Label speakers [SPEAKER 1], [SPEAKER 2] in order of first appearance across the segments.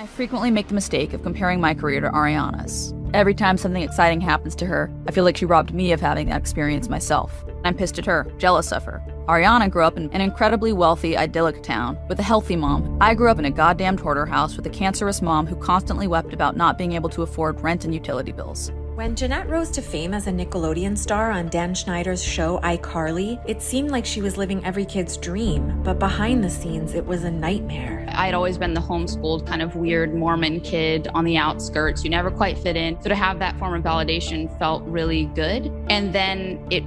[SPEAKER 1] I frequently make the mistake of comparing my career to Ariana's. Every time something exciting happens to her, I feel like she robbed me of having that experience myself. I'm pissed at her, jealous of her. Ariana grew up in an incredibly wealthy, idyllic town with a healthy mom. I grew up in a goddamn hoarder house with a cancerous mom who constantly wept about not being able to afford rent and utility bills.
[SPEAKER 2] When Jennette rose to fame as a Nickelodeon star on Dan Schneider's show iCarly, it seemed like she was living every kid's dream, but behind the scenes, it was a nightmare.
[SPEAKER 3] I'd always been the homeschooled kind of weird Mormon kid on the outskirts who never quite fit in. So to have that form of validation felt really good. And then it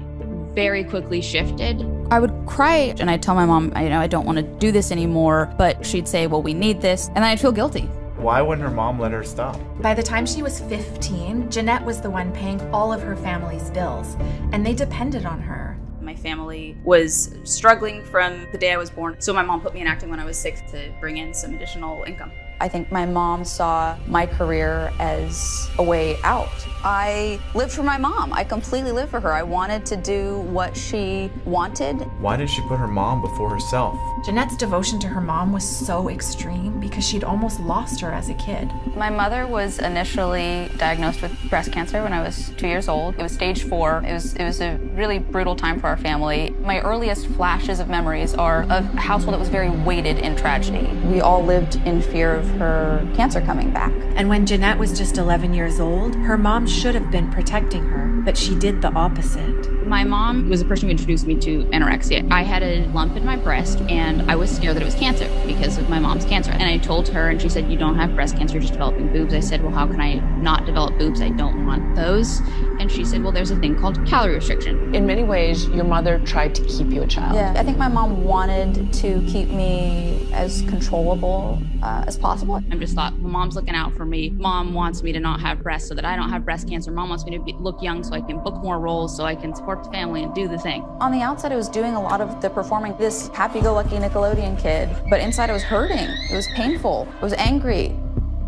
[SPEAKER 3] very quickly shifted.
[SPEAKER 1] I would cry and I'd tell my mom, I don't want to do this anymore, but she'd say, well, we need this. And then I'd feel guilty.
[SPEAKER 4] Why wouldn't her mom let her stop?
[SPEAKER 5] By the time she was 15, Jennette was the one paying all of her family's bills, and they depended on her.
[SPEAKER 1] My family was struggling from the day I was born, so my mom put me in acting when I was 6 to bring in some additional income. I think my mom saw my career as a way out. I lived for my mom. I completely lived for her. I wanted to do what she wanted.
[SPEAKER 4] Why did she put her mom before herself?
[SPEAKER 5] Jennette's devotion to her mom was so extreme because she'd almost lost her as a kid.
[SPEAKER 1] My mother was initially diagnosed with breast cancer when I was 2 years old. It was stage 4. It was a really brutal time for our family. My earliest flashes of memories are of a household that was very weighted in tragedy. We all lived in fear of her cancer coming back.
[SPEAKER 2] And when Jennette was just 11 years old, her mom should have been protecting her, but she did the opposite.
[SPEAKER 3] My mom was the person who introduced me to anorexia. I had a lump in my breast and I was scared that it was cancer because of my mom's cancer. And I told her and she said, you don't have breast cancer, you're just developing boobs. I said, well, how can I not develop boobs? I don't want those. And she said, well, there's a thing called calorie restriction.
[SPEAKER 6] In many ways, your mother tried to keep you a child.
[SPEAKER 1] Yeah, I think my mom wanted to keep me as controllable as possible.
[SPEAKER 3] I just thought, well, mom's looking out for me. Mom wants me to not have breasts so that I don't have breast cancer. Mom wants me to look young so I can book more roles so I can support the family and do the thing.
[SPEAKER 1] On the outside, I was doing a lot of the performing, this happy-go-lucky Nickelodeon kid, but inside I was hurting. It was painful. I was angry.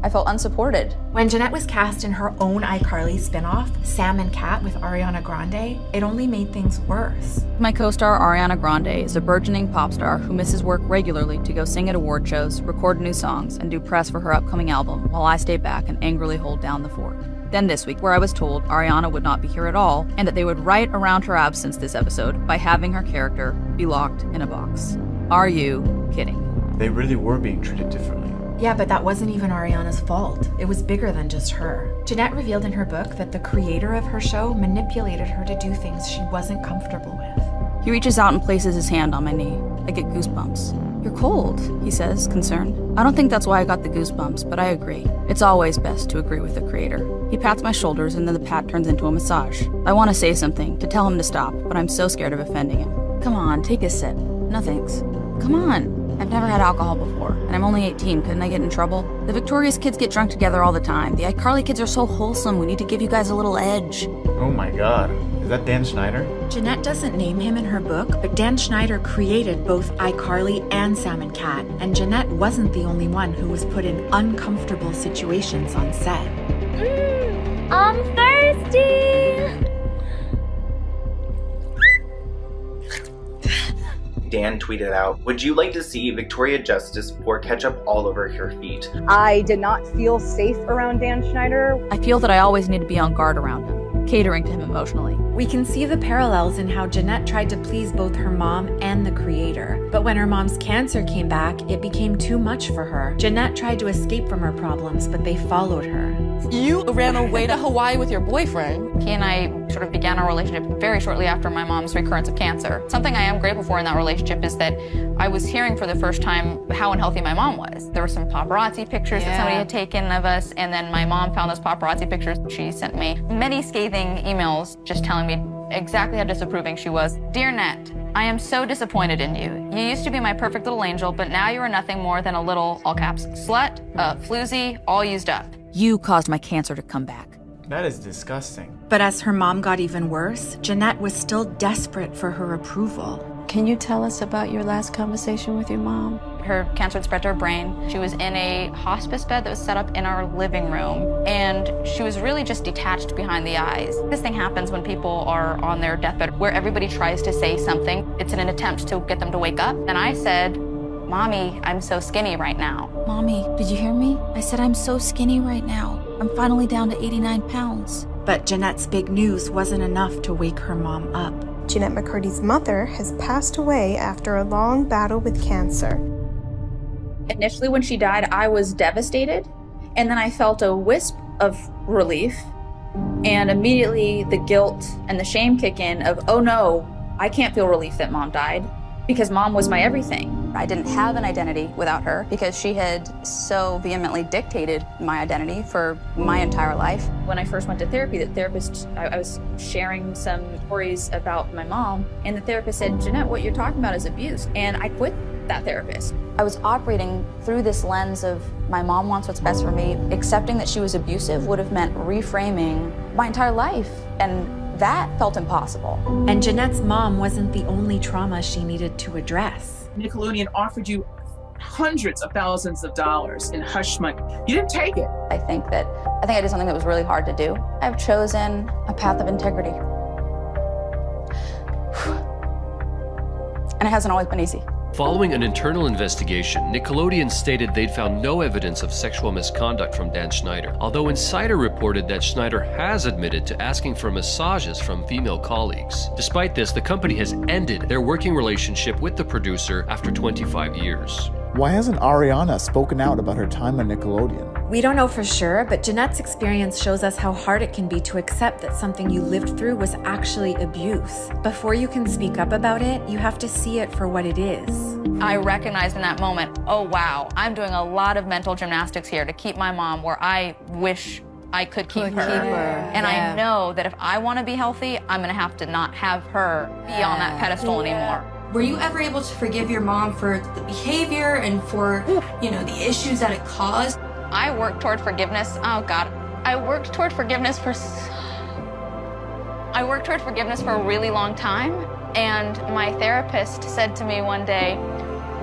[SPEAKER 1] I felt unsupported.
[SPEAKER 5] When Jennette was cast in her own iCarly spinoff, Sam and Cat with Ariana Grande, it only made things worse.
[SPEAKER 1] My co-star Ariana Grande is a burgeoning pop star who misses work regularly to go sing at award shows, record new songs, and do press for her upcoming album, while I stay back and angrily hold down the fort. Then this week, where I was told Ariana would not be here at all, and that they would write around her absence this episode by having her character be locked in a box. Are you kidding?
[SPEAKER 4] They really were being treated differently.
[SPEAKER 5] Yeah, but that wasn't even Ariana's fault. It was bigger than just her. Jennette revealed in her book that the creator of her show manipulated her to do things she wasn't comfortable with.
[SPEAKER 1] He reaches out and places his hand on my knee. I get goosebumps. You're cold, he says, concerned. I don't think that's why I got the goosebumps, but I agree. It's always best to agree with the creator. He pats my shoulders and then the pat turns into a massage. I want to say something, to tell him to stop, but I'm so scared of offending him. Come on, take a sip. No thanks. Come on. I've never had alcohol before, and I'm only 18. Couldn't I get in trouble? The Victorious kids get drunk together all the time. The iCarly kids are so wholesome. We need to give you guys a little edge.
[SPEAKER 4] Oh my god. Is that Dan Schneider?
[SPEAKER 5] Jennette doesn't name him in her book, but Dan Schneider created both iCarly and Sam and Cat, and Jennette wasn't the only one who was put in uncomfortable situations on set.
[SPEAKER 7] I'm thirsty!
[SPEAKER 8] Dan tweeted out, "Would you like to see Victoria Justice pour ketchup all over her feet?"
[SPEAKER 9] I did not feel safe around Dan Schneider.
[SPEAKER 1] I feel that I always need to be on guard around him, catering to him emotionally.
[SPEAKER 2] We can see the parallels in how Jennette tried to please both her mom and the creator. But when her mom's cancer came back, it became too much for her. Jennette tried to escape from her problems, but they followed her.
[SPEAKER 6] You ran away to Hawaii with your boyfriend.
[SPEAKER 1] He and I sort of began our relationship very shortly after my mom's recurrence of cancer. Something I am grateful for in that relationship is that I was hearing for the first time how unhealthy my mom was. There were some paparazzi pictures that somebody had taken of us, and then my mom found those paparazzi pictures. She sent me many scathing emails just telling me exactly how disapproving she was. Dear Nat, I am so disappointed in you. You used to be my perfect little angel, but now you are nothing more than a little, all caps, slut, floozy, all used up. You caused my cancer to come back.
[SPEAKER 4] That is disgusting.
[SPEAKER 2] But as her mom got even worse, Jennette was still desperate for her approval.
[SPEAKER 10] Can you tell us about your last conversation with your mom?
[SPEAKER 1] Her cancer had spread to her brain. She was in a hospice bed that was set up in our living room, and she was really just detached behind the eyes. This thing happens when people are on their deathbed, where everybody tries to say something. It's in an attempt to get them to wake up. And I said, "Mommy, I'm so skinny right now."
[SPEAKER 11] Mommy, did you hear me? I said I'm so skinny right now. I'm finally down to 89 pounds.
[SPEAKER 5] But Jennette's big news wasn't enough to wake her mom up.
[SPEAKER 12] Jennette Mccurdy's mother has passed away after a long battle with cancer.
[SPEAKER 3] Initially, when she died, I was devastated, and then I felt a wisp of relief, and immediately the guilt and the shame kick in of, oh no, I can't feel relief that mom died, because mom was my everything.
[SPEAKER 13] I didn't have an identity without her because she had so vehemently dictated my identity for my entire life.
[SPEAKER 3] When I first went to therapy, the therapist, I was sharing some stories about my mom, and the therapist said, Jennette, what you're talking about is abuse. And I quit that therapist.
[SPEAKER 13] I was operating through this lens of my mom wants what's best for me. Accepting that she was abusive would have meant reframing my entire life, and that felt impossible.
[SPEAKER 2] And Jennette's mom wasn't the only trauma she needed to address.
[SPEAKER 14] Nickelodeon offered you hundreds of thousands of dollars in hush money. You didn't take it.
[SPEAKER 13] I think I did something that was really hard to do. I've chosen a path of integrity. And it hasn't always been easy.
[SPEAKER 15] Following an internal investigation, Nickelodeon stated they'd found no evidence of sexual misconduct from Dan Schneider, although Insider reported that Schneider has admitted to asking for massages from female colleagues. Despite this, the company has ended their working relationship with the producer after 25 years.
[SPEAKER 16] Why hasn't Ariana spoken out about her time on Nickelodeon?
[SPEAKER 2] We don't know for sure, but Jennette's experience shows us how hard it can be to accept that something you lived through was actually abuse. Before you can speak up about it, you have to see it for what it is.
[SPEAKER 1] I recognized in that moment, oh wow, I'm doing a lot of mental gymnastics here to keep my mom where I wish I could keep her. And I know that if I want to be healthy, I'm going to have to not have her be on that pedestal anymore.
[SPEAKER 17] Were you ever able to forgive your mom for the behavior and for, the issues that it caused?
[SPEAKER 1] I worked toward forgiveness. Oh God. I worked toward forgiveness for a really long time. And my therapist said to me one day,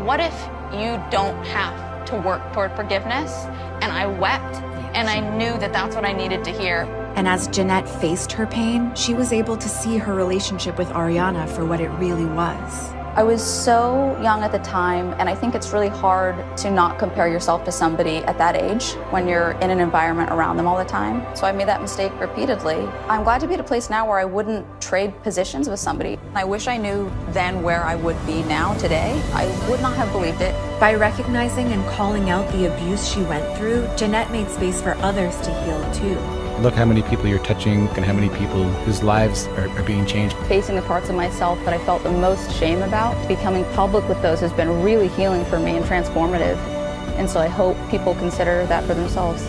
[SPEAKER 1] what if you don't have to work toward forgiveness? And I wept, and I knew that that's what I needed to hear.
[SPEAKER 2] And as Jennette faced her pain, she was able to see her relationship with Ariana for what it really was.
[SPEAKER 13] I was so young at the time, and I think it's really hard to not compare yourself to somebody at that age when you're in an environment around them all the time. So I made that mistake repeatedly. I'm glad to be at a place now where I wouldn't trade positions with somebody. I wish I knew then where I would be now today. I would not have believed it.
[SPEAKER 2] By recognizing and calling out the abuse she went through, Jennette made space for others to heal too.
[SPEAKER 18] Look how many people you're touching and how many people whose lives are being changed.
[SPEAKER 13] Facing the parts of myself that I felt the most shame about, becoming public with those has been really healing for me and transformative. And so I hope people consider that for themselves.